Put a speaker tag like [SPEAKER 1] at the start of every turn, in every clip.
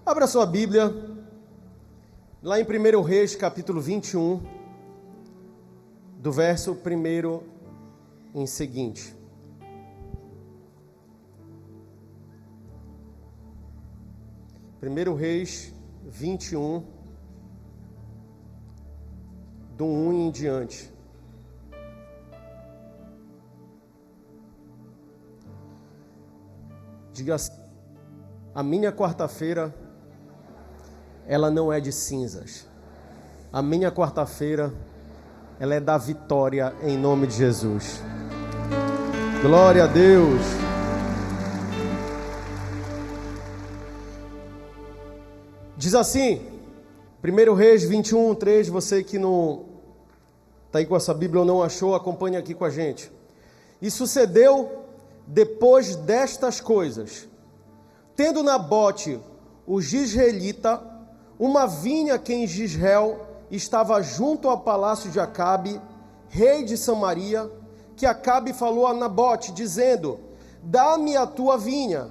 [SPEAKER 1] Abra sua Bíblia, lá em 1 Reis, capítulo 21, do verso 1 em seguinte. Primeiro Reis 21, do 1 em diante. Diga assim: a minha quarta-feira, ela não é de cinzas. A minha quarta-feira, ela é da vitória em nome de Jesus. Glória a Deus. Diz assim, 1 Reis 21, 3, você que não está aí com essa Bíblia ou não achou, acompanhe aqui com a gente. E sucedeu depois destas coisas, tendo Nabote, o Jizreelita, uma vinha que em Jizreel estava junto ao palácio de Acabe, rei de Samaria, que Acabe falou a Nabote, dizendo: dá-me a tua vinha,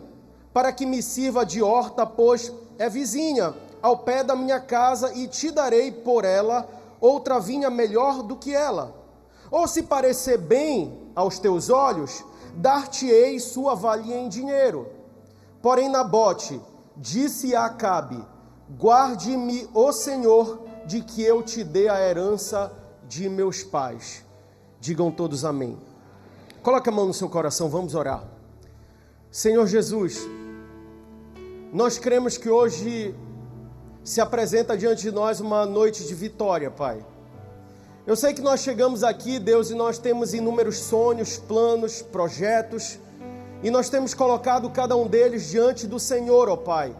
[SPEAKER 1] para que me sirva de horta, pois é vizinha ao pé da minha casa, e te darei por ela outra vinha melhor do que ela. Ou se parecer bem aos teus olhos, dar-te-ei sua valia em dinheiro. Porém Nabote disse a Acabe: guarde-me o Senhor de que eu te dê a herança de meus pais. Digam todos amém. Coloque a mão no seu coração, vamos orar. Senhor Jesus, nós cremos que hoje se apresenta diante de nós uma noite de vitória, Pai. Eu sei que nós chegamos aqui, Deus, e nós temos inúmeros sonhos, planos, projetos, e nós temos colocado cada um deles diante do Senhor, ó Pai.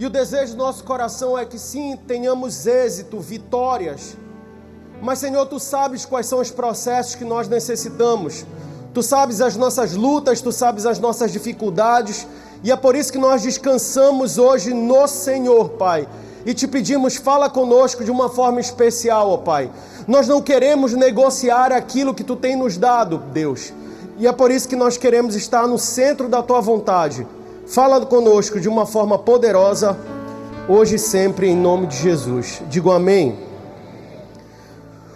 [SPEAKER 1] E o desejo do nosso coração é que sim, tenhamos êxito, vitórias. Mas, Senhor, Tu sabes quais são os processos que nós necessitamos. Tu sabes as nossas lutas, Tu sabes as nossas dificuldades. E é por isso que nós descansamos hoje no Senhor, Pai. E te pedimos, fala conosco de uma forma especial, ó Pai. Nós não queremos negociar aquilo que Tu tem nos dado, Deus. E é por isso que nós queremos estar no centro da Tua vontade. Fala conosco de uma forma poderosa, hoje e sempre, em nome de Jesus. Digo amém.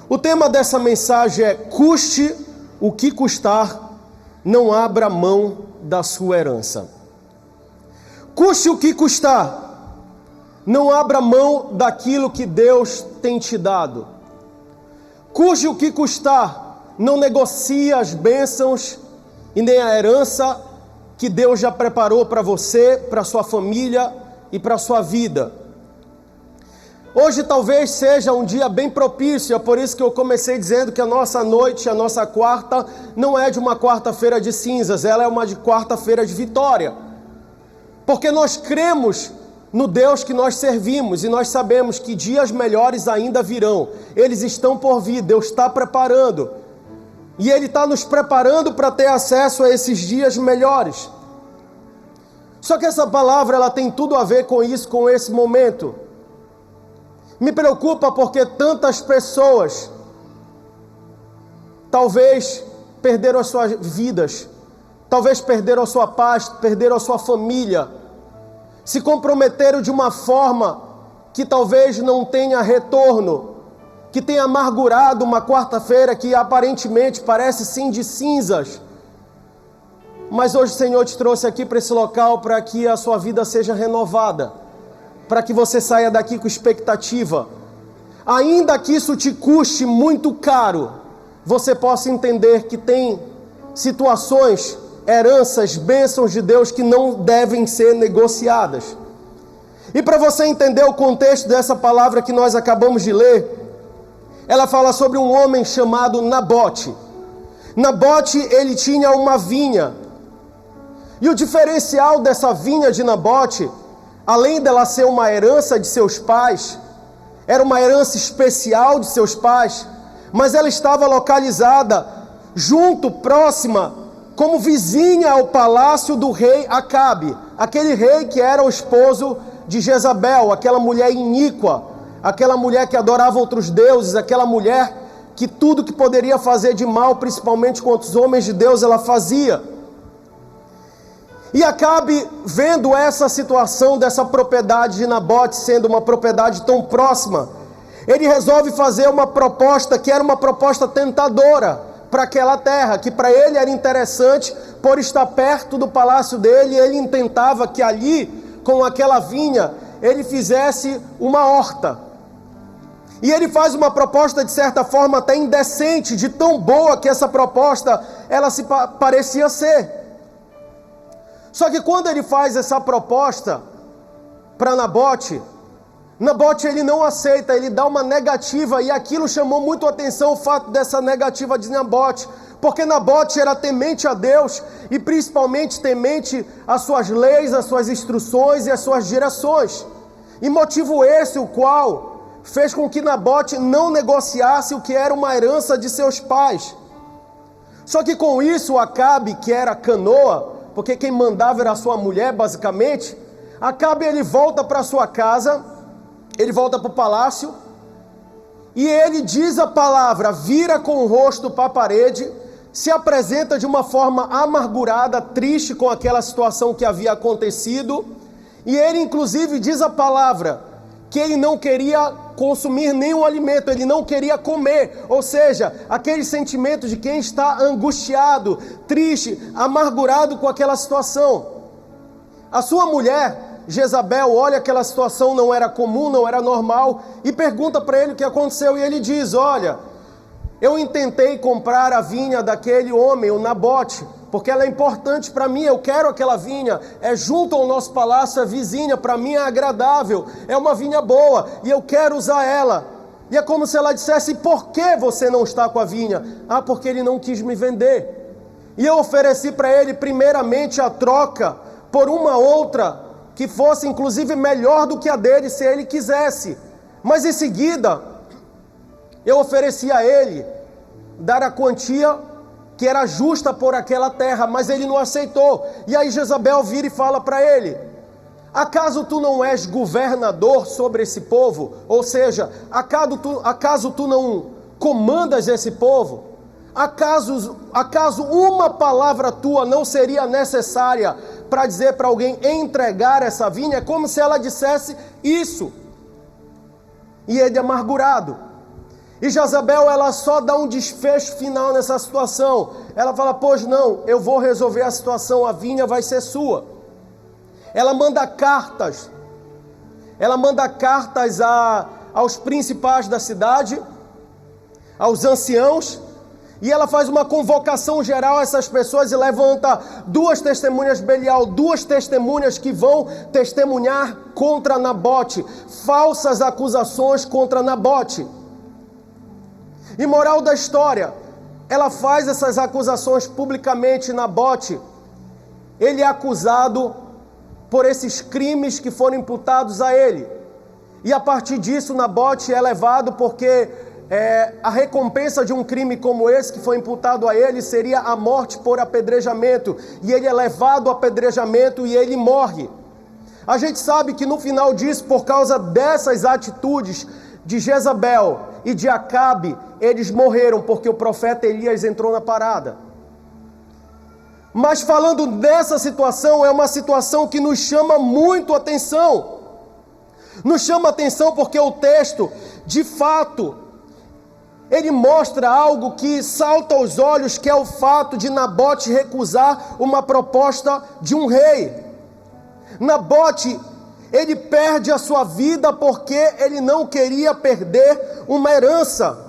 [SPEAKER 1] O tema dessa mensagem é: custe o que custar, não abra mão da sua herança. Custe o que custar, não abra mão daquilo que Deus tem te dado. Custe o que custar, não negocie as bênçãos e nem a herança que Deus já preparou para você, para sua família e para sua vida. Hoje talvez seja um dia bem propício, é por isso que eu comecei dizendo que a nossa noite, a nossa quarta, não é de uma quarta-feira de cinzas, ela é uma de quarta-feira de vitória. Porque nós cremos no Deus que nós servimos e nós sabemos que dias melhores ainda virão. Eles estão por vir, Deus está preparando. E Ele está nos preparando para ter acesso a esses dias melhores. Só que essa palavra, ela tem tudo a ver com isso, com esse momento. Me preocupa porque tantas pessoas talvez perderam as suas vidas, talvez perderam a sua paz, perderam a sua família, se comprometeram de uma forma que talvez não tenha retorno, que tenha amargurado uma quarta-feira que aparentemente parece sim de cinzas. Mas hoje o Senhor te trouxe aqui para esse local para que a sua vida seja renovada, para que você saia daqui com expectativa. Ainda que isso te custe muito caro, você possa entender que tem situações, heranças, bênçãos de Deus que não devem ser negociadas. E para você entender o contexto dessa palavra que nós acabamos de ler, ela fala sobre um homem chamado Nabote. Nabote, ele tinha uma vinha. E o diferencial dessa vinha de Nabote, além dela ser uma herança de seus pais, era uma herança especial de seus pais, mas ela estava localizada junto, próxima, como vizinha ao palácio do rei Acabe, aquele rei que era o esposo de Jezabel, aquela mulher iníqua, aquela mulher que adorava outros deuses, aquela mulher que tudo que poderia fazer de mal, principalmente contra os homens de Deus, ela fazia. E Acabe, vendo essa situação dessa propriedade de Nabote sendo uma propriedade tão próxima, ele resolve fazer uma proposta que era uma proposta tentadora para aquela terra, que para ele era interessante por estar perto do palácio dele. Ele intentava que ali, com aquela vinha, ele fizesse uma horta. E ele faz uma proposta de certa forma até indecente, de tão boa que essa proposta ela se parecia ser. Só que quando ele faz essa proposta para Nabote, Nabote ele não aceita, ele dá uma negativa, e aquilo chamou muito a atenção, o fato dessa negativa de Nabote, porque Nabote era temente a Deus e principalmente temente às suas leis, às suas instruções e às suas direções. E motivo esse o qual fez com que Nabote não negociasse o que era uma herança de seus pais. Só que com isso Acabe, que era canoa, porque quem mandava era a sua mulher basicamente, Acabe ele volta para sua casa, ele volta para o palácio, e ele diz a palavra, vira com o rosto para a parede, se apresenta de uma forma amargurada, triste com aquela situação que havia acontecido, e ele inclusive diz a palavra, que ele não queria consumir nenhum alimento, ele não queria comer, ou seja, aquele sentimento de quem está angustiado, triste, amargurado com aquela situação. A sua mulher, Jezabel, olha aquela situação, não era comum, não era normal, e pergunta para ele o que aconteceu, e ele diz, olha, eu intentei comprar a vinha daquele homem, o Nabote, porque ela é importante para mim, eu quero aquela vinha, é junto ao nosso palácio, é vizinha, para mim é agradável, é uma vinha boa, e eu quero usar ela. E é como se ela dissesse, por que você não está com a vinha? Ah, porque ele não quis me vender. E eu ofereci para ele primeiramente a troca por uma outra, que fosse inclusive melhor do que a dele, se ele quisesse. Mas em seguida, eu ofereci a ele dar a quantia que era justa por aquela terra, mas ele não aceitou. E aí Jezabel vira e fala para ele, acaso tu não és governador sobre esse povo? Ou seja, acaso tu não comandas esse povo? Acaso uma palavra tua não seria necessária para dizer para alguém entregar essa vinha? É como se ela dissesse isso. E ele amargurado. E Jezabel, ela só dá um desfecho final nessa situação. Ela fala, pois não, eu vou resolver a situação, a vinha vai ser sua. Ela manda cartas aos principais da cidade, aos anciãos, e ela faz uma convocação geral a essas pessoas e levanta 2 testemunhas Belial, 2 testemunhas que vão testemunhar contra Nabote, falsas acusações contra Nabote. E moral da história, ela faz essas acusações publicamente. Nabote, ele é acusado por esses crimes que foram imputados a ele. E a partir disso, Nabote é levado porque a recompensa de um crime como esse que foi imputado a ele seria a morte por apedrejamento. E ele é levado ao apedrejamento e ele morre. A gente sabe que no final disso, por causa dessas atitudes de Jezabel e de Acabe, eles morreram porque o profeta Elias entrou na parada. Mas falando dessa situação, é uma situação que nos chama muito a atenção. Nos chama a atenção porque o texto, de fato, ele mostra algo que salta aos olhos, que é o fato de Nabote recusar uma proposta de um rei. Nabote, ele perde a sua vida porque ele não queria perder uma herança.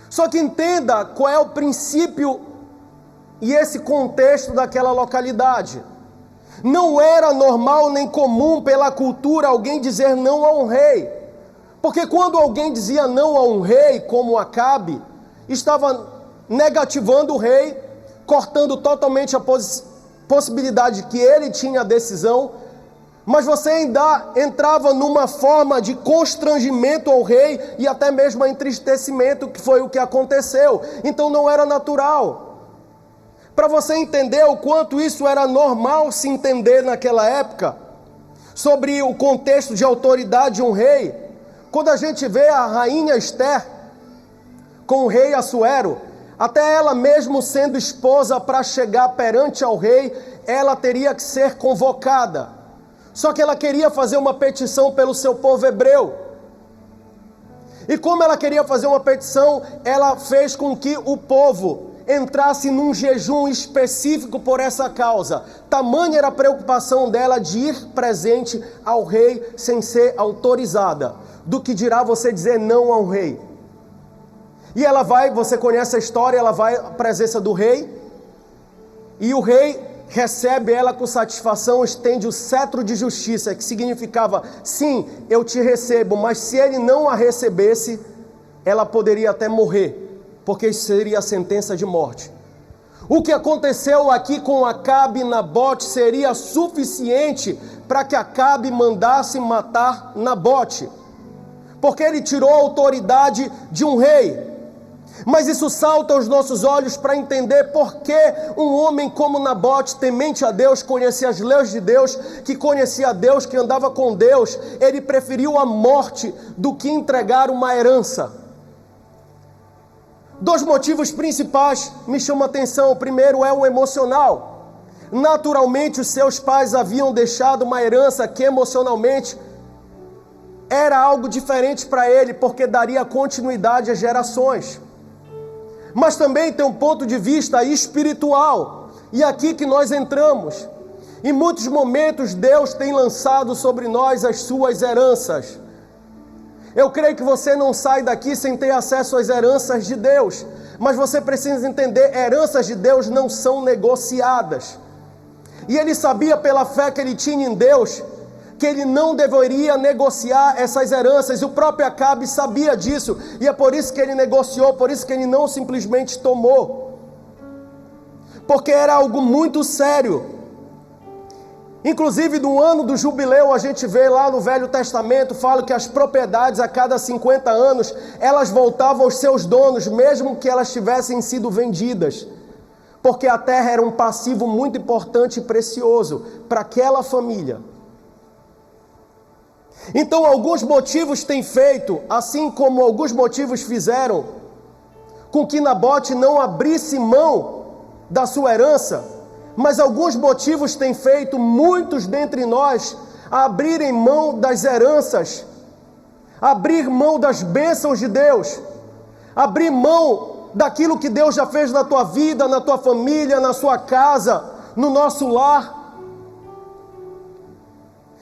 [SPEAKER 1] Só que entenda qual é o princípio e esse contexto daquela localidade. Não era normal nem comum pela cultura alguém dizer não a um rei. Porque quando alguém dizia não a um rei, como Acabe, estava negativando o rei, cortando totalmente a possibilidade que ele tinha a decisão, mas você ainda entrava numa forma de constrangimento ao rei e até mesmo entristecimento, que foi o que aconteceu. Então não era natural. Para você entender o quanto isso era normal se entender naquela época, sobre o contexto de autoridade de um rei, quando a gente vê a rainha Esther com o rei Assuero, Até ela mesmo sendo esposa para chegar perante ao rei, ela teria que ser convocada. Só que ela queria fazer uma petição pelo seu povo hebreu. E como ela queria fazer uma petição, ela fez com que o povo entrasse num jejum específico por essa causa. Tamanha era a preocupação dela de ir presente ao rei sem ser autorizada. Do que dirá você dizer não ao rei? E ela vai, você conhece a história, ela vai à presença do rei, e o rei recebe ela com satisfação, estende o cetro de justiça, que significava, sim, eu te recebo, mas se ele não a recebesse, ela poderia até morrer, porque isso seria a sentença de morte. O que aconteceu aqui com Acabe e Nabote seria suficiente para que Acabe mandasse matar Nabote, porque ele tirou a autoridade de um rei. Mas isso salta aos nossos olhos para entender por que um homem como Nabote, temente a Deus, conhecia as leis de Deus, que conhecia Deus, que andava com Deus, ele preferiu a morte do que entregar uma herança. Dois motivos principais me chamam a atenção. O primeiro é o emocional. Naturalmente, os seus pais haviam deixado uma herança que emocionalmente era algo diferente para ele, porque daria continuidade às gerações. Mas também tem um ponto de vista espiritual, e aqui que nós entramos. Em muitos momentos Deus tem lançado sobre nós as suas heranças. Eu creio que você não sai daqui sem ter acesso às heranças de Deus, mas você precisa entender, heranças de Deus não são negociadas. E ele sabia pela fé que ele tinha em Deus, que ele não deveria negociar essas heranças, e o próprio Acabe sabia disso, e é por isso que ele negociou, por isso que ele não simplesmente tomou, porque era algo muito sério. Inclusive no ano do jubileu, a gente vê lá no Velho Testamento, fala que as propriedades a cada 50 anos, elas voltavam aos seus donos, mesmo que elas tivessem sido vendidas, porque a terra era um passivo muito importante e precioso para aquela família. Então alguns motivos têm feito, assim como alguns motivos fizeram, com que Nabote não abrisse mão da sua herança, mas alguns motivos têm feito muitos dentre nós a abrirem mão das heranças, abrir mão das bênçãos de Deus, abrir mão daquilo que Deus já fez na tua vida, na tua família, na sua casa, no nosso lar.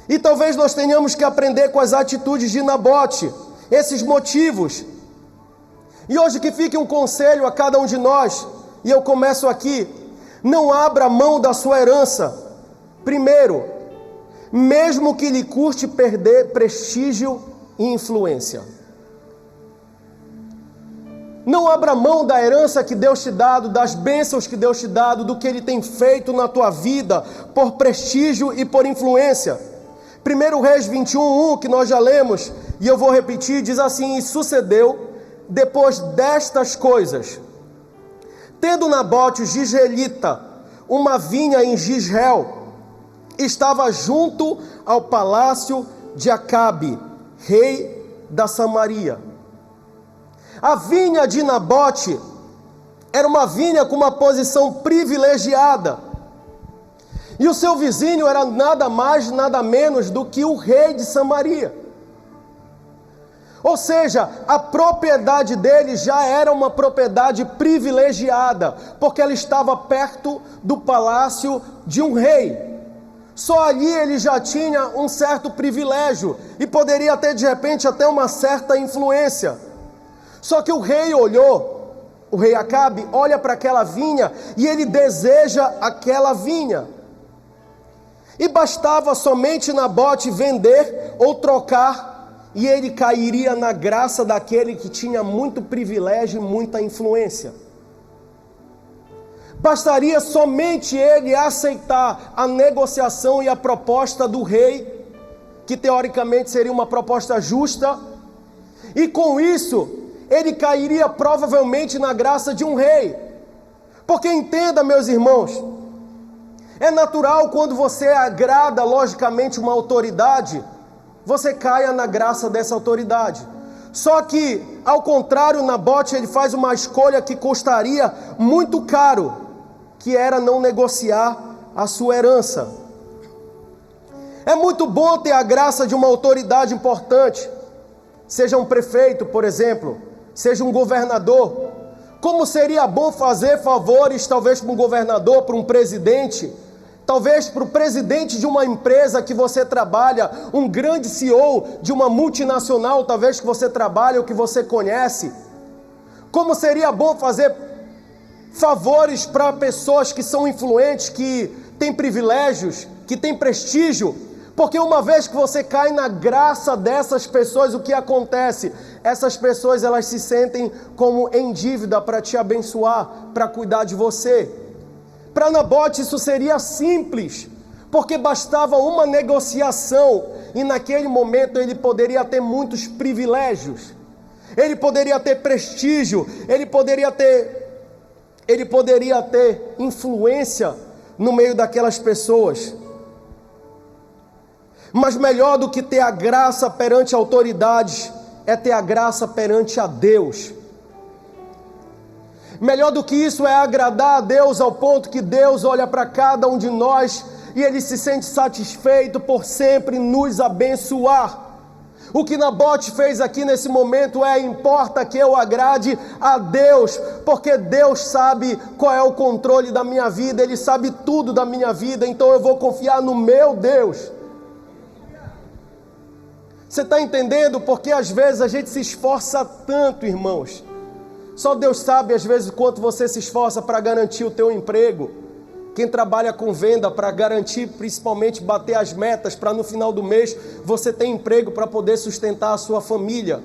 [SPEAKER 1] E talvez nós tenhamos que aprender com as atitudes de Nabote, esses motivos. E hoje que fique um conselho a cada um de nós, e eu começo aqui: não abra mão da sua herança. Primeiro, mesmo que lhe custe perder prestígio e influência. Não abra mão da herança que Deus te dado, das bênçãos que Deus te dado, do que Ele tem feito na tua vida, por prestígio e por influência. 1 Reis 21:1, que nós já lemos, e eu vou repetir, diz assim: e sucedeu depois destas coisas, tendo Nabote o Jizreelita uma vinha em Jizreel, estava junto ao palácio de Acabe, rei da Samaria. A vinha de Nabote era uma vinha com uma posição privilegiada, e o seu vizinho era nada mais, nada menos do que o rei de Samaria. Ou seja, a propriedade dele já era uma propriedade privilegiada, porque ela estava perto do palácio de um rei. Só ali ele já tinha um certo privilégio, e poderia ter de repente até uma certa influência. Só que o rei olhou, o rei Acabe olha para aquela vinha, e ele deseja aquela vinha. E bastava somente Nabote vender ou trocar, e ele cairia na graça daquele que tinha muito privilégio e muita influência. Bastaria somente ele aceitar a negociação e a proposta do rei, que teoricamente seria uma proposta justa, e com isso ele cairia provavelmente na graça de um rei. Porque entenda, meus irmãos, é natural quando você agrada logicamente uma autoridade, você caia na graça dessa autoridade. Só que, ao contrário, Nabote ele faz uma escolha que custaria muito caro, que era não negociar a sua herança. É muito bom ter a graça de uma autoridade importante, seja um prefeito, por exemplo, seja um governador. Como seria bom fazer favores, talvez para um governador, para um presidente, talvez para o presidente de uma empresa que você trabalha, um grande CEO de uma multinacional, talvez que você trabalha ou que você conhece. Como seria bom fazer favores para pessoas que são influentes, que têm privilégios, que têm prestígio. Porque uma vez que você cai na graça dessas pessoas, o que acontece? Essas pessoas elas se sentem como em dívida para te abençoar, para cuidar de você. Para Nabote isso seria simples, porque bastava uma negociação e naquele momento ele poderia ter muitos privilégios, ele poderia ter prestígio, ele poderia ter influência no meio daquelas pessoas. Mas melhor do que ter a graça perante autoridades, é ter a graça perante a Deus. Melhor do que isso é agradar a Deus ao ponto que Deus olha para cada um de nós e Ele se sente satisfeito por sempre nos abençoar. O que Nabote fez aqui nesse momento importa que eu agrade a Deus, porque Deus sabe qual é o controle da minha vida, Ele sabe tudo da minha vida, então eu vou confiar no meu Deus. Você está entendendo? Porque às vezes a gente se esforça tanto, irmãos. Só Deus sabe às vezes quanto você se esforça para garantir o teu emprego. Quem trabalha com venda para garantir, principalmente bater as metas, para no final do mês você ter emprego para poder sustentar a sua família.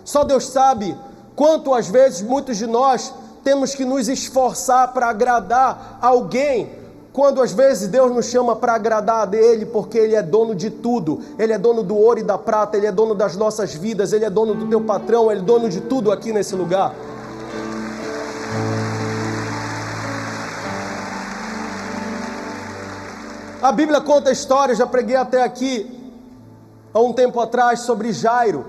[SPEAKER 1] Só Deus sabe quanto às vezes muitos de nós temos que nos esforçar para agradar alguém, quando às vezes Deus nos chama para agradar a dele, porque Ele é dono de tudo. Ele é dono do ouro e da prata, Ele é dono das nossas vidas, Ele é dono do teu patrão, Ele é dono de tudo aqui nesse lugar. A Bíblia conta a história, já preguei até aqui, há um tempo atrás, sobre Jairo,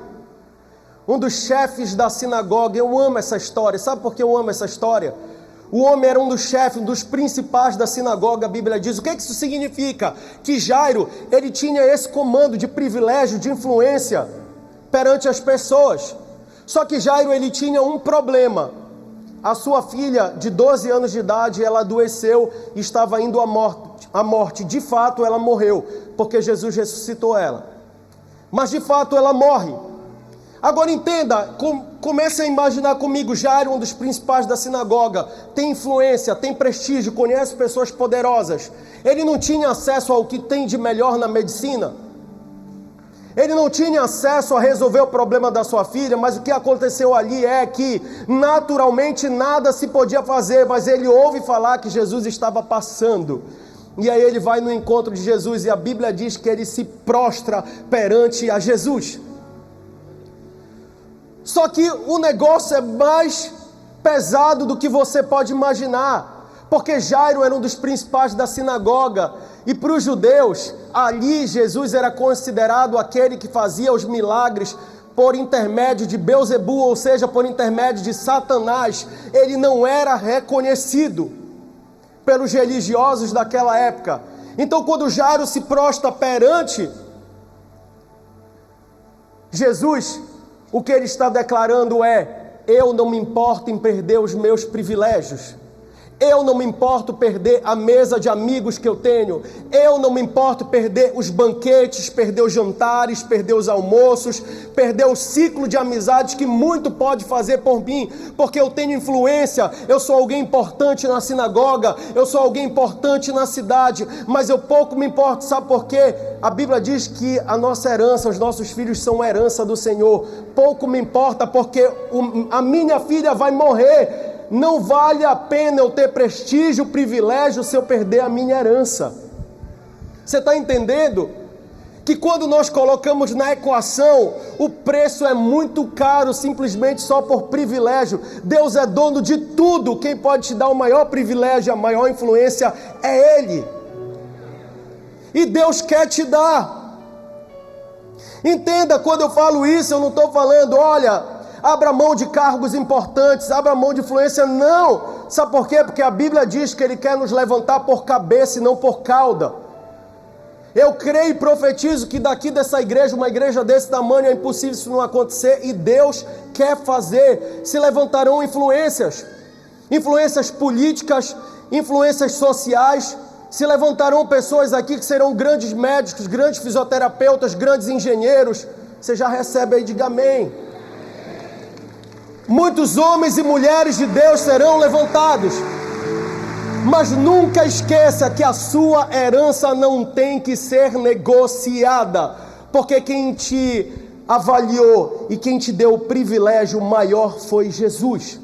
[SPEAKER 1] um dos chefes da sinagoga. Eu amo essa história, sabe por que eu amo essa história? O homem era um dos chefes, um dos principais da sinagoga. A Bíblia diz, o que isso significa? Que Jairo, ele tinha esse comando de privilégio, de influência perante as pessoas. Só que Jairo, ele tinha um problema. A sua filha de 12 anos de idade, ela adoeceu e estava indo à morte. De fato, ela morreu, porque Jesus ressuscitou ela. Mas de fato, ela morre. Agora entenda, comece a imaginar comigo, Jairo, um dos principais da sinagoga, tem influência, tem prestígio, conhece pessoas poderosas. Ele não tinha acesso ao que tem de melhor na medicina. Ele não tinha acesso a resolver o problema da sua filha, mas o que aconteceu ali é que naturalmente nada se podia fazer, mas ele ouve falar que Jesus estava passando. E aí ele vai no encontro de Jesus e a Bíblia diz que ele se prostra perante a Jesus. Só que o negócio é mais pesado do que você pode imaginar, porque Jairo era um dos principais da sinagoga, e para os judeus, ali Jesus era considerado aquele que fazia os milagres por intermédio de Belzebu, ou seja, por intermédio de Satanás. Ele não era reconhecido pelos religiosos daquela época. Então quando Jairo se prostra perante Jesus, o que ele está declarando é: eu não me importo em perder os meus privilégios, eu não me importo perder a mesa de amigos que eu tenho, eu não me importo perder os banquetes, perder os jantares, perder os almoços, perder o ciclo de amizades que muito pode fazer por mim, porque eu tenho influência, eu sou alguém importante na sinagoga, eu sou alguém importante na cidade, mas eu pouco me importo, sabe por quê? A Bíblia diz que a nossa herança, os nossos filhos são herança do Senhor. Pouco me importa, porque a minha filha vai morrer. Não vale a pena eu ter prestígio, privilégio, se eu perder a minha herança. Você está entendendo? Que quando nós colocamos na equação, o preço é muito caro, simplesmente só por privilégio. Deus é dono de tudo. Quem pode te dar o maior privilégio, a maior influência é Ele. E Deus quer te dar. Entenda, quando eu falo isso, eu não estou falando, olha, abra mão de cargos importantes, abra mão de influência, não. Sabe por quê? Porque a Bíblia diz que Ele quer nos levantar por cabeça e não por cauda. Eu creio e profetizo que daqui dessa igreja, uma igreja desse tamanho, é impossível isso não acontecer, e Deus quer fazer. Se levantarão influências políticas, influências sociais, se levantarão pessoas aqui que serão grandes médicos, grandes fisioterapeutas, grandes engenheiros. Você já recebe aí, diga amém. Muitos homens e mulheres de Deus serão levantados. Mas nunca esqueça que a sua herança não tem que ser negociada, porque quem te avaliou e quem te deu o privilégio maior foi Jesus.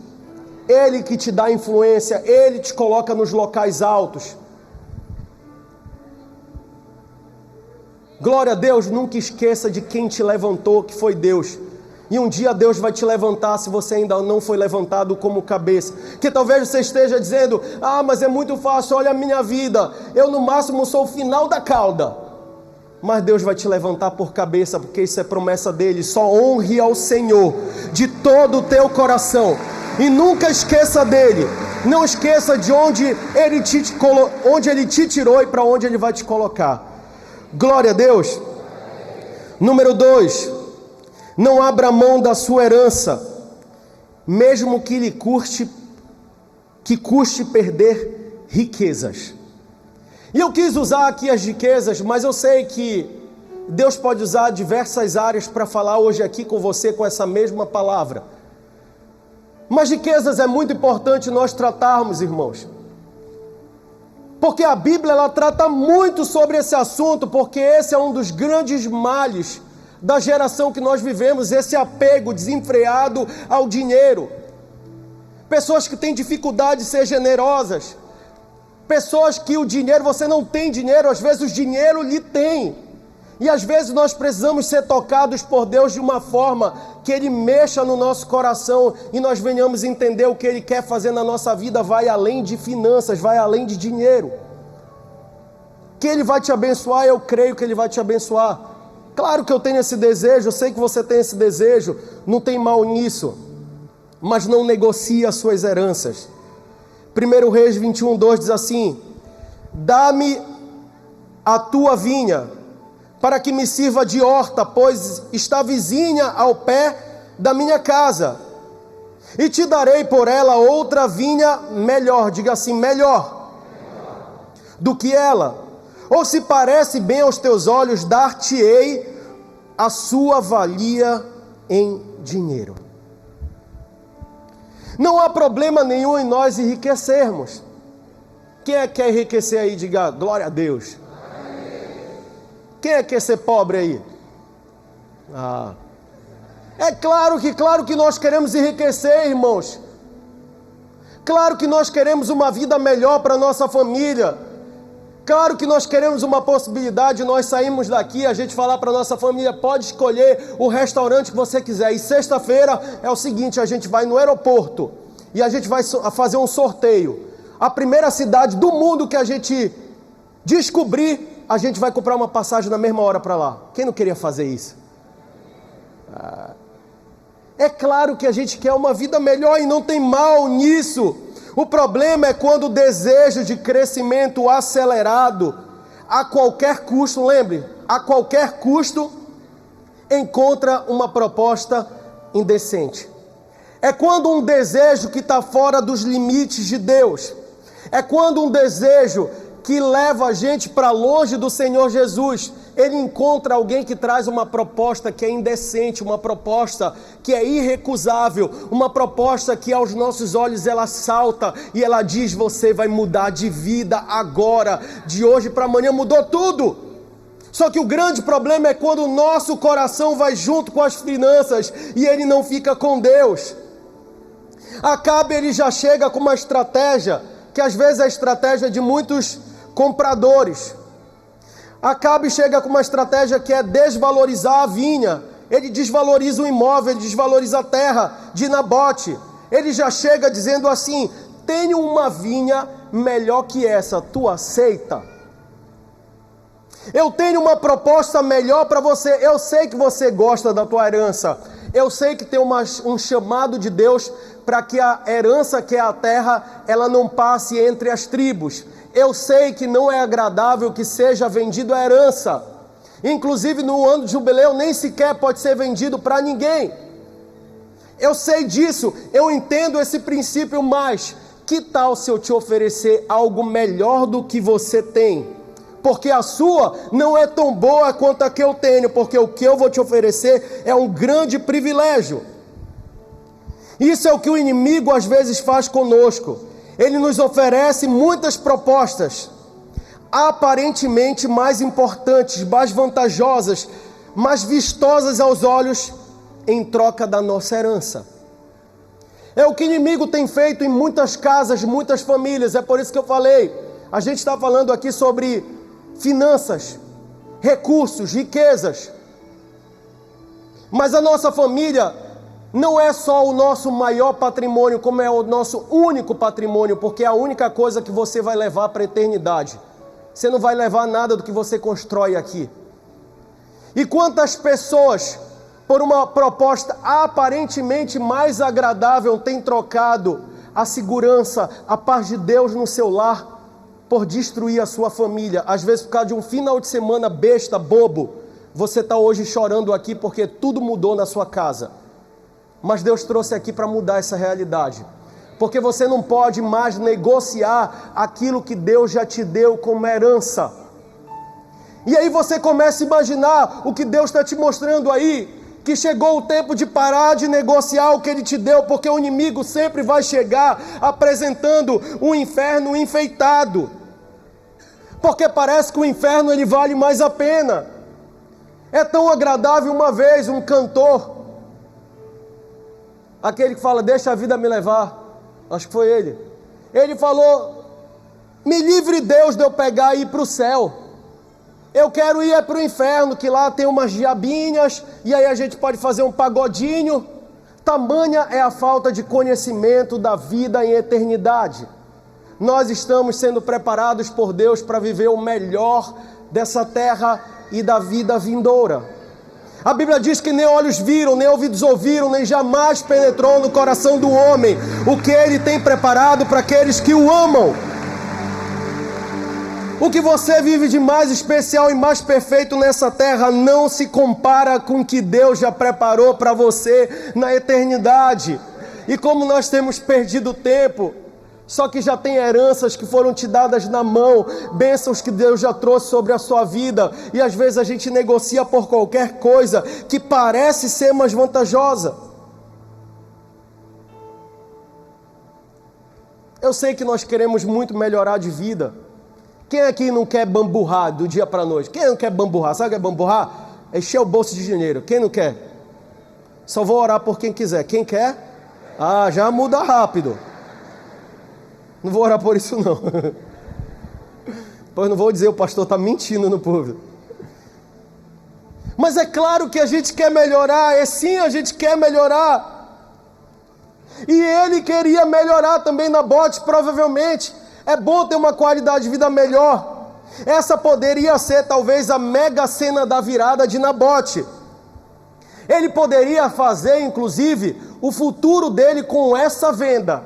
[SPEAKER 1] Ele que te dá influência, Ele te coloca nos locais altos. Glória a Deus, nunca esqueça de quem te levantou, que foi Deus. E um dia Deus vai te levantar se você ainda não foi levantado como cabeça. Que talvez você esteja dizendo, mas é muito fácil, olha a minha vida, eu no máximo sou o final da cauda. Mas Deus vai te levantar por cabeça, porque isso é promessa dEle. Só honre ao Senhor de todo o teu coração. E nunca esqueça dEle. Não esqueça de onde Ele te tirou e para onde Ele vai te colocar. Glória a Deus. Número 2. Não abra mão da sua herança, mesmo que lhe custe perder riquezas. E eu quis usar aqui as riquezas, mas eu sei que Deus pode usar diversas áreas para falar hoje aqui com você com essa mesma palavra. Mas riquezas é muito importante nós tratarmos, irmãos. Porque a Bíblia ela trata muito sobre esse assunto, porque esse é um dos grandes males da geração que nós vivemos, esse apego desenfreado ao dinheiro. Pessoas que têm dificuldade de ser generosas. Pessoas que o dinheiro, você não tem dinheiro, às vezes o dinheiro lhe tem. E às vezes nós precisamos ser tocados por Deus de uma forma que Ele mexa no nosso coração e nós venhamos entender o que Ele quer fazer na nossa vida. Vai além de finanças, vai além de dinheiro. Que Ele vai te abençoar, eu creio que Ele vai te abençoar. Claro que eu tenho esse desejo, eu sei que você tem esse desejo, não tem mal nisso. Mas não negocie as suas heranças. 1 Reis 21:2 diz assim: dá-me a tua vinha, para que me sirva de horta, pois está vizinha ao pé da minha casa. E te darei por ela outra vinha melhor, diga assim, melhor do que ela. Ou se parece bem aos teus olhos, dar-te-ei a sua valia em dinheiro. Não há problema nenhum em nós enriquecermos. Quem é que quer enriquecer aí? Diga glória a Deus. Quem é que quer ser pobre aí? É claro que nós queremos enriquecer, irmãos. Claro que nós queremos uma vida melhor para a nossa família. Claro que nós queremos uma possibilidade, nós saímos daqui, a gente falar para a nossa família, pode escolher o restaurante que você quiser. E sexta-feira é o seguinte, a gente vai no aeroporto e a gente vai fazer um sorteio. A primeira cidade do mundo que a gente descobrir, a gente vai comprar uma passagem na mesma hora para lá. Quem não queria fazer isso? É claro que a gente quer uma vida melhor e não tem mal nisso. O problema é quando o desejo de crescimento acelerado, a qualquer custo, lembre, a qualquer custo, encontra uma proposta indecente. É quando um desejo que está fora dos limites de Deus. É quando um desejo que leva a gente para longe do Senhor Jesus, ele encontra alguém que traz uma proposta que é indecente, uma proposta que é irrecusável, uma proposta que aos nossos olhos ela salta e ela diz, você vai mudar de vida agora, de hoje para amanhã, mudou tudo. Só que o grande problema é quando o nosso coração vai junto com as finanças e ele não fica com Deus. Acabe, ele já chega com uma estratégia, que às vezes é a estratégia de muitos compradores. Acabe chega com uma estratégia que é desvalorizar a vinha. Ele desvaloriza o imóvel, ele desvaloriza a terra de Nabote. Ele já chega dizendo assim, tenho uma vinha melhor que essa, tu aceita? Eu tenho uma proposta melhor para você. Eu sei que você gosta da tua herança. Eu sei que tem um chamado de Deus para que a herança, que é a terra, ela não passe entre as tribos. Eu sei que não é agradável que seja vendido a herança. Inclusive no ano de jubileu nem sequer pode ser vendido para ninguém. Eu sei disso, eu entendo esse princípio, mas que tal se eu te oferecer algo melhor do que você tem? Porque a sua não é tão boa quanto a que eu tenho, porque o que eu vou te oferecer é um grande privilégio. Isso é o que o inimigo às vezes faz conosco. Ele nos oferece muitas propostas, aparentemente mais importantes, mais vantajosas, mais vistosas aos olhos, em troca da nossa herança. É o que o inimigo tem feito em muitas casas, muitas famílias. É por isso que eu falei, a gente está falando aqui sobre finanças, recursos, riquezas. Mas a nossa família não é só o nosso maior patrimônio, como é o nosso único patrimônio, porque é a única coisa que você vai levar para a eternidade. Você não vai levar nada do que você constrói aqui. E quantas pessoas, por uma proposta aparentemente mais agradável, têm trocado a segurança, a paz de Deus no seu lar, por destruir a sua família? Às vezes por causa de um final de semana besta, bobo, você está hoje chorando aqui porque tudo mudou na sua casa. Mas Deus trouxe aqui para mudar essa realidade, porque você não pode mais negociar aquilo que Deus já te deu como herança. E aí você começa a imaginar o que Deus está te mostrando aí, que chegou o tempo de parar de negociar o que Ele te deu, porque o inimigo sempre vai chegar apresentando um inferno enfeitado, porque parece que o inferno ele vale mais a pena. É tão agradável. Uma vez um cantor, aquele que fala, deixa a vida me levar, acho que foi ele falou, me livre Deus de eu pegar e ir para o céu. Eu quero ir para o inferno, que lá tem umas diabinhas, e aí a gente pode fazer um pagodinho. Tamanha é a falta de conhecimento da vida em eternidade. Nós estamos sendo preparados por Deus para viver o melhor dessa terra e da vida vindoura. A Bíblia diz que nem olhos viram, nem ouvidos ouviram, nem jamais penetrou no coração do homem o que Ele tem preparado para aqueles que o amam. O que você vive de mais especial e mais perfeito nessa terra não se compara com o que Deus já preparou para você na eternidade. E como nós temos perdido tempo, só que já tem heranças que foram te dadas na mão, bênçãos que Deus já trouxe sobre a sua vida, e às vezes a gente negocia por qualquer coisa que parece ser mais vantajosa. Eu sei que nós queremos muito melhorar de vida. Quem aqui não quer bamburrar do dia para a noite? Quem não quer bamburrar? Sabe o que é bamburrar? É encher o bolso de dinheiro. Quem não quer? Só vou orar por quem quiser. Quem quer? Ah, já muda rápido. Não vou orar por isso não. Pois não vou dizer, o pastor está mentindo no povo. Mas é claro que a gente quer melhorar. Sim, a gente quer melhorar. E ele queria melhorar também. Nabote, provavelmente. É bom ter uma qualidade de vida melhor. Essa poderia ser talvez a mega cena da virada de Nabote. Ele poderia fazer inclusive o futuro dele com essa venda.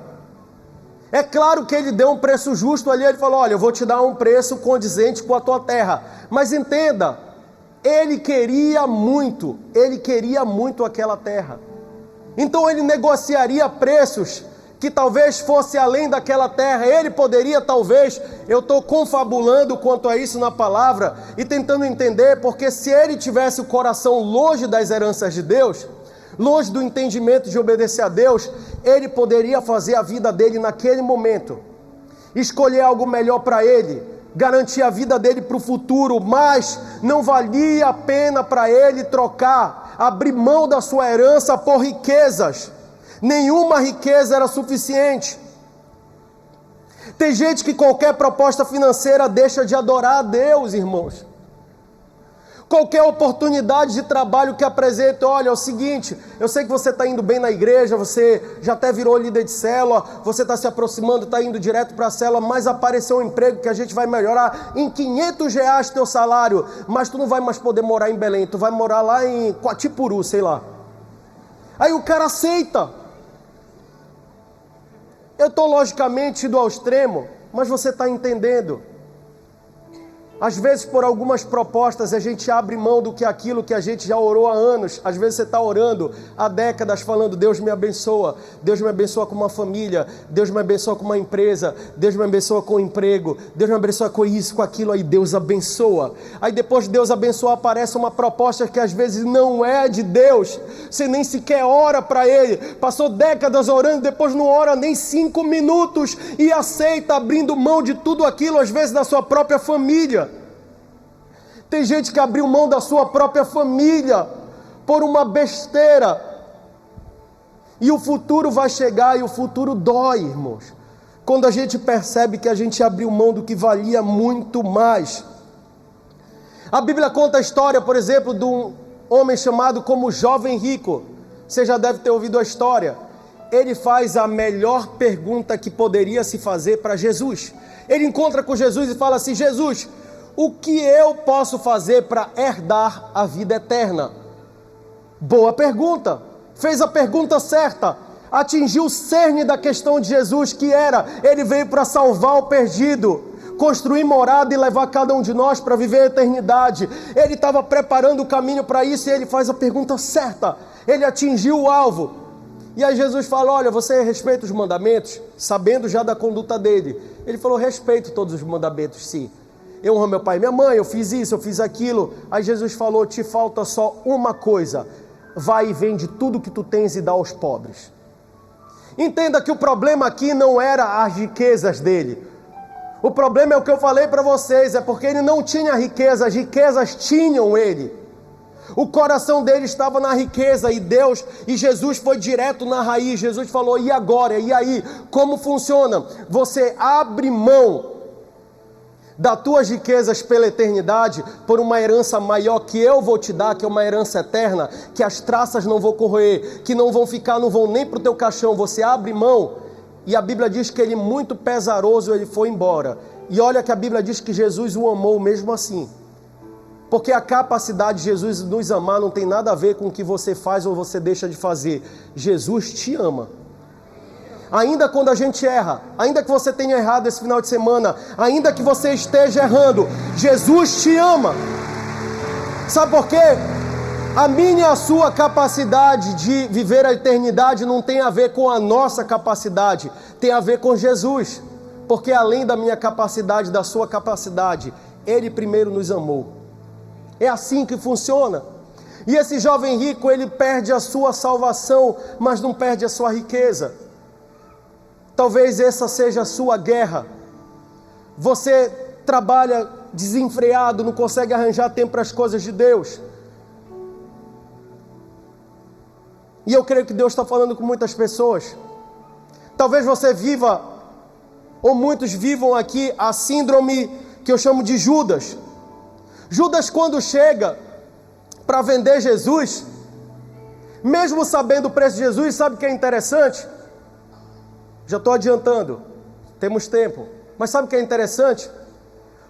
[SPEAKER 1] É claro que ele deu um preço justo ali. Ele falou, olha, eu vou te dar um preço condizente com a tua terra. Mas entenda, ele queria muito aquela terra. Então ele negociaria preços que talvez fosse além daquela terra. Ele poderia talvez, eu estou confabulando quanto a isso na palavra e tentando entender, porque se ele tivesse o coração longe das heranças de Deus, longe do entendimento de obedecer a Deus, ele poderia fazer a vida dele naquele momento, escolher algo melhor para ele, garantir a vida dele para o futuro, mas não valia a pena para ele trocar, abrir mão da sua herança por riquezas. Nenhuma riqueza era suficiente. Tem gente que qualquer proposta financeira deixa de adorar a Deus, irmãos. Qualquer oportunidade de trabalho que apresente, olha, é o seguinte, eu sei que você está indo bem na igreja, você já até virou líder de célula, você está se aproximando, está indo direto para a célula, mas apareceu um emprego que a gente vai melhorar em R$ 500 teu salário, mas tu não vai mais poder morar em Belém, tu vai morar lá em Quatipuru, sei lá. Aí o cara aceita. Eu estou logicamente indo ao extremo, mas você está entendendo. Às vezes, por algumas propostas, a gente abre mão do que aquilo que a gente já orou há anos. Às vezes você está orando há décadas falando, Deus me abençoa com uma família, Deus me abençoa com uma empresa, Deus me abençoa com um emprego, Deus me abençoa com isso, com aquilo, aí Deus abençoa. Aí depois de Deus abençoar, aparece uma proposta que às vezes não é de Deus, você nem sequer ora para Ele, passou décadas orando, depois não ora nem 5 minutos e aceita abrindo mão de tudo aquilo, às vezes da sua própria família. Tem gente que abriu mão da sua própria família por uma besteira. E o futuro vai chegar e o futuro dói, irmãos. Quando a gente percebe que a gente abriu mão do que valia muito mais. A Bíblia conta a história, por exemplo, de um homem chamado como Jovem Rico. Você já deve ter ouvido a história. Ele faz a melhor pergunta que poderia se fazer para Jesus. Ele encontra com Jesus e fala assim, Jesus, o que eu posso fazer para herdar a vida eterna? Boa pergunta. Fez a pergunta certa. Atingiu o cerne da questão de Jesus, que era, ele veio para salvar o perdido, construir morada e levar cada um de nós para viver a eternidade. Ele estava preparando o caminho para isso e ele faz a pergunta certa. Ele atingiu o alvo. E aí Jesus fala, olha, você respeita os mandamentos? Sabendo já da conduta dele. Ele falou, respeito todos os mandamentos, sim. Eu honro meu pai e minha mãe, eu fiz isso, eu fiz aquilo. Aí Jesus falou, te falta só uma coisa. Vai e vende tudo que tu tens e dá aos pobres. Entenda que o problema aqui não era as riquezas dele. O problema é o que eu falei para vocês, é porque ele não tinha riqueza, as riquezas tinham ele. O coração dele estava na riqueza e Deus, e Jesus foi direto na raiz. Jesus falou, e agora? E aí? Como funciona? Você abre mão das tuas riquezas pela eternidade, por uma herança maior que eu vou te dar, que é uma herança eterna, que as traças não vão corroer, que não vão ficar, não vão nem para o teu caixão. Você abre mão, e a Bíblia diz que ele muito pesaroso, ele foi embora. E olha que a Bíblia diz que Jesus o amou mesmo assim. Porque a capacidade de Jesus nos amar não tem nada a ver com o que você faz ou você deixa de fazer. Jesus te ama. Ainda quando a gente erra, ainda que você tenha errado esse final de semana, ainda que você esteja errando, Jesus te ama. Sabe por quê? A minha e a sua capacidade de viver a eternidade não tem a ver com a nossa capacidade, tem a ver com Jesus. Porque além da minha capacidade, da sua capacidade, Ele primeiro nos amou. É assim que funciona. E esse jovem rico, ele perde a sua salvação, mas não perde a sua riqueza. Talvez essa seja a sua guerra. Você trabalha desenfreado, não consegue arranjar tempo para as coisas de Deus. E eu creio que Deus está falando com muitas pessoas. Talvez você viva, ou muitos vivam aqui, a síndrome que eu chamo de Judas. Judas, quando chega para vender Jesus, mesmo sabendo o preço de Jesus, sabe o que é interessante? Já estou adiantando, temos tempo. Mas sabe o que é interessante?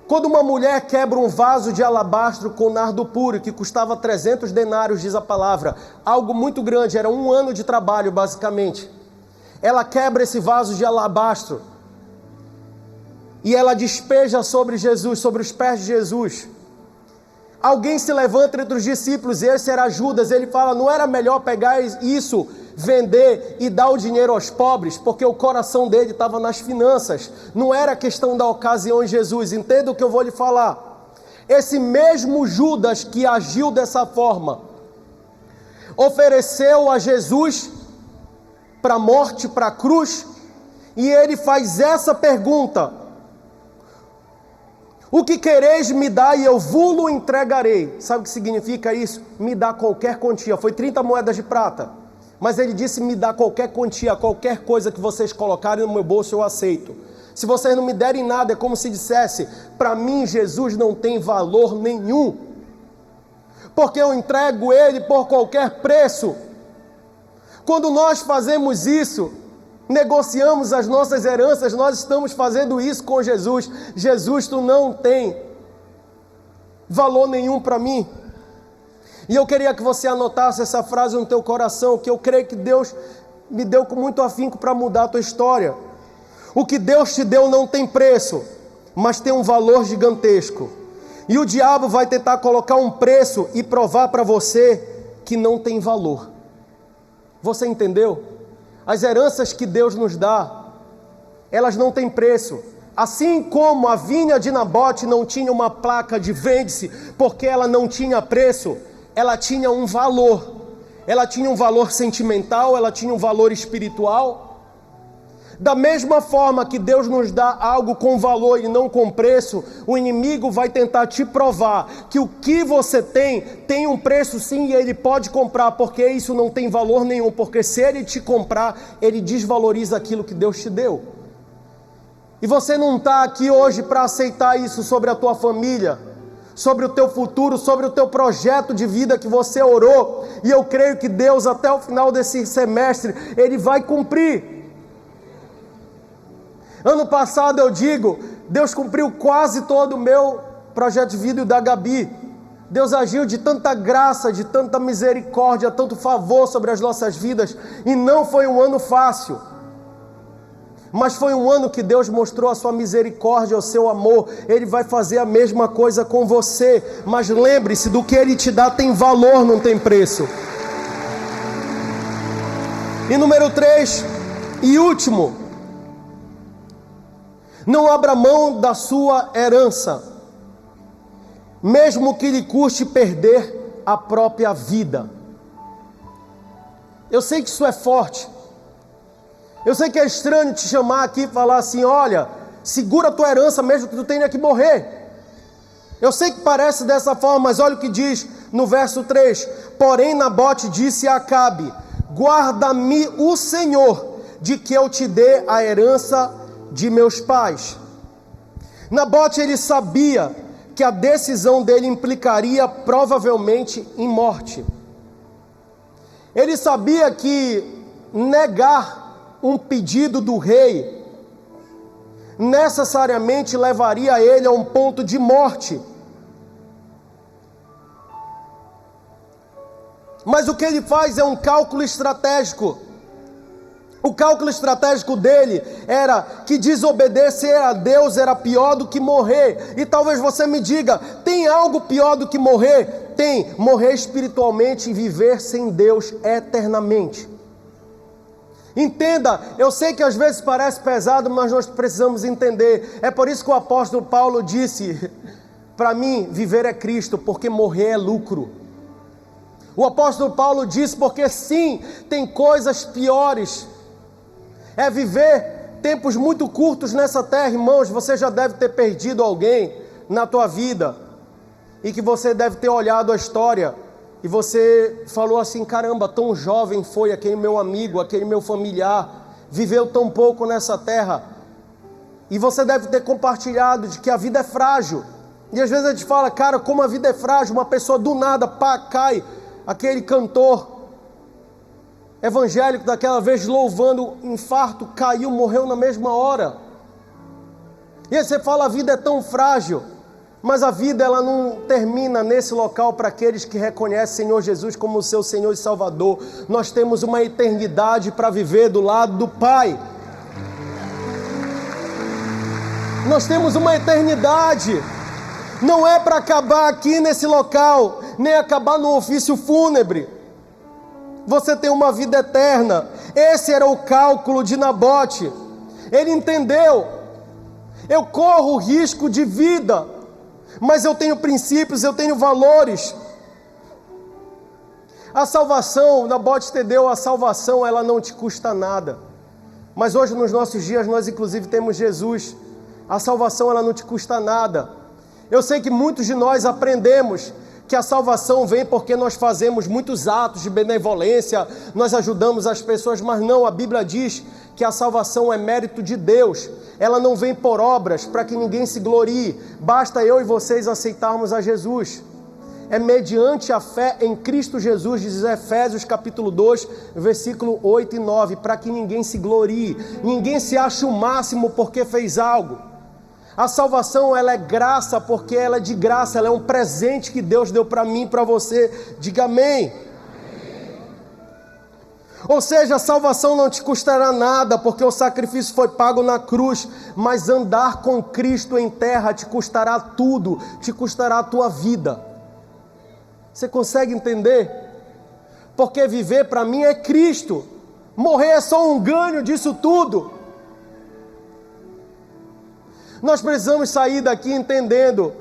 [SPEAKER 1] Quando uma mulher quebra um vaso de alabastro com nardo puro, que custava 300 denários, diz a palavra, algo muito grande, era 1 ano de trabalho basicamente. Ela quebra esse vaso de alabastro e ela despeja sobre Jesus, sobre os pés de Jesus. Alguém se levanta entre os discípulos, e esse era Judas, ele fala, não era melhor pegar isso, vender e dar o dinheiro aos pobres? Porque o coração dele estava nas finanças, não era questão da ocasião em Jesus. Entenda o que eu vou lhe falar. Esse mesmo Judas que agiu dessa forma, ofereceu a Jesus para a morte, para a cruz, e ele faz essa pergunta: o que quereis me dar e eu vos entregarei. Sabe o que significa isso? Me dá qualquer quantia. Foi 30 moedas de prata. Mas ele disse, me dá qualquer quantia, qualquer coisa que vocês colocarem no meu bolso eu aceito. Se vocês não me derem nada, é como se dissesse, para mim Jesus não tem valor nenhum. porque eu entrego ele por qualquer preço. Quando nós fazemos isso, negociamos as nossas heranças, nós estamos fazendo isso com Jesus. Jesus, tu não tem valor nenhum para mim. E eu queria que você anotasse essa frase no teu coração, que eu creio que Deus me deu com muito afinco para mudar a tua história. O que Deus te deu não tem preço, mas tem um valor gigantesco. E o diabo vai tentar colocar um preço e provar para você que não tem valor. Você entendeu? As heranças que Deus nos dá, elas não têm preço. Assim como a vinha de Nabote não tinha uma placa de vende-se, porque ela não tinha preço, ela tinha um valor. Ela tinha um valor sentimental, ela tinha um valor espiritual. Da mesma forma que Deus nos dá algo com valor e não com preço, o inimigo vai tentar te provar que o que você tem um preço sim, e ele pode comprar, porque isso não tem valor nenhum, porque se ele te comprar, ele desvaloriza aquilo que Deus te deu. E você não está aqui hoje para aceitar isso sobre a tua família, sobre o teu futuro, sobre o teu projeto de vida que você orou, e eu creio que Deus até o final desse semestre, ele vai cumprir. Ano passado eu digo, Deus cumpriu quase todo o meu projeto de vida e o da Gabi. Deus agiu de tanta graça, de tanta misericórdia, tanto favor sobre as nossas vidas, e não foi um ano fácil, mas foi um ano que Deus mostrou a sua misericórdia, o seu amor. Ele vai fazer a mesma coisa com você, mas lembre-se, do que Ele te dá tem valor, não tem preço. E número 3, e último, não abra mão da sua herança, mesmo que lhe custe perder a própria vida. Eu sei que isso é forte, eu sei que é estranho te chamar aqui e falar assim, olha, segura a tua herança mesmo que tu tenha que morrer. Eu sei que parece dessa forma, mas olha o que diz no verso 3, porém Nabote disse a Acabe, guarda-me o Senhor, de que eu te dê a herança de meus pais. Nabote, ele sabia que a decisão dele implicaria provavelmente em morte. Ele sabia que negar um pedido do rei necessariamente levaria ele a um ponto de morte. Mas o que ele faz é um cálculo estratégico. O cálculo estratégico dele era que desobedecer a Deus era pior do que morrer. E talvez você me diga, tem algo pior do que morrer? Tem, morrer espiritualmente e viver sem Deus eternamente. Entenda, eu sei que às vezes parece pesado, mas nós precisamos entender. É por isso que o apóstolo Paulo disse, para mim viver é Cristo, porque morrer é lucro. O apóstolo Paulo disse, porque sim, tem coisas piores. É viver tempos muito curtos nessa terra, irmãos. Você já deve ter perdido alguém na tua vida, e que você deve ter olhado a história, e você falou assim, caramba, tão jovem foi aquele meu amigo, aquele meu familiar, viveu tão pouco nessa terra. E você deve ter compartilhado de que a vida é frágil, e às vezes a gente fala, cara, como a vida é frágil, uma pessoa do nada, pá, cai, aquele cantor evangélico daquela vez louvando, infarto, caiu, morreu na mesma hora. E aí você fala, a vida é tão frágil, mas a vida ela não termina nesse local para aqueles que reconhecem Senhor Jesus como seu Senhor e Salvador. Nós temos uma eternidade para viver do lado do Pai. Nós temos uma eternidade, não é para acabar aqui nesse local, nem acabar no ofício fúnebre. Você tem uma vida eterna. Esse era o cálculo de Nabote. Ele entendeu, eu corro risco de vida, mas eu tenho princípios, eu tenho valores. A salvação, Nabote entendeu, a salvação ela não te custa nada. Mas hoje nos nossos dias nós inclusive temos Jesus. A salvação ela não te custa nada. Eu sei que muitos de nós aprendemos que a salvação vem porque nós fazemos muitos atos de benevolência, nós ajudamos as pessoas, mas não, a Bíblia diz que a salvação é mérito de Deus, ela não vem por obras para que ninguém se glorie, basta eu e vocês aceitarmos a Jesus. é mediante a fé em Cristo Jesus, diz Efésios capítulo 2, versículo 8 e 9, para que ninguém se glorie, ninguém se ache o máximo porque fez algo. A salvação, ela é graça, porque ela é de graça, ela é um presente que Deus deu para mim e para você. Diga amém. Ou seja, a salvação não te custará nada, porque o sacrifício foi pago na cruz, mas andar com Cristo em terra te custará tudo, te custará a tua vida. Você consegue entender? Porque viver para mim é Cristo, morrer é só um ganho disso tudo. Nós precisamos sair daqui entendendo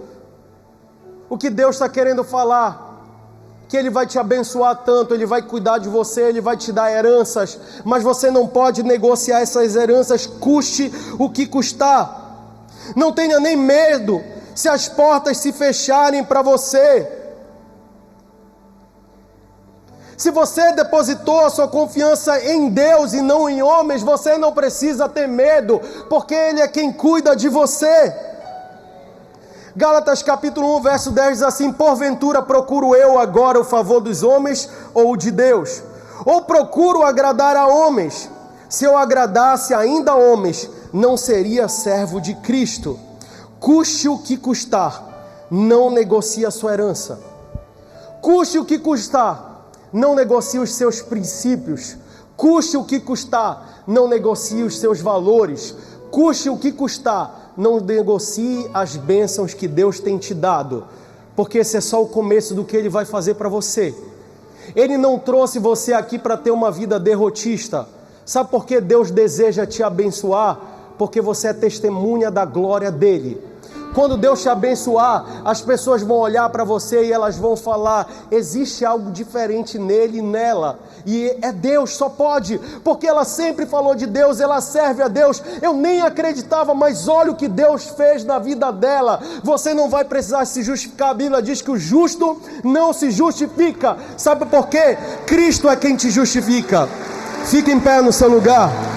[SPEAKER 1] o que Deus está querendo falar. Que Ele vai te abençoar tanto, Ele vai cuidar de você, Ele vai te dar heranças, mas você não pode negociar essas heranças, custe o que custar. Não tenha nem medo se as portas se fecharem para você. Se você depositou a sua confiança em Deus e não em homens, você não precisa ter medo, porque Ele é quem cuida de você. Gálatas capítulo 1, verso 10 diz assim: porventura procuro eu agora o favor dos homens ou o de Deus? Ou procuro agradar a homens? Se eu agradasse ainda a homens, não seria servo de Cristo. Custe o que custar, não negocie a sua herança. Custe o que custar, não negocie os seus princípios. Custe o que custar, não negocie os seus valores. Custe o que custar, não negocie as bênçãos que Deus tem te dado, porque esse é só o começo do que Ele vai fazer para você. Ele não trouxe você aqui para ter uma vida derrotista. Sabe por que Deus deseja te abençoar? Porque você é testemunha da glória dEle. Quando Deus te abençoar, as pessoas vão olhar para você e elas vão falar: existe algo diferente nele e nela, e é Deus, só pode, porque ela sempre falou de Deus, ela serve a Deus. Eu nem acreditava, mas olha o que Deus fez na vida dela. Você não vai precisar se justificar. A Bíblia diz que o justo não se justifica. Sabe por quê? Cristo é quem te justifica. Fica em pé no seu lugar.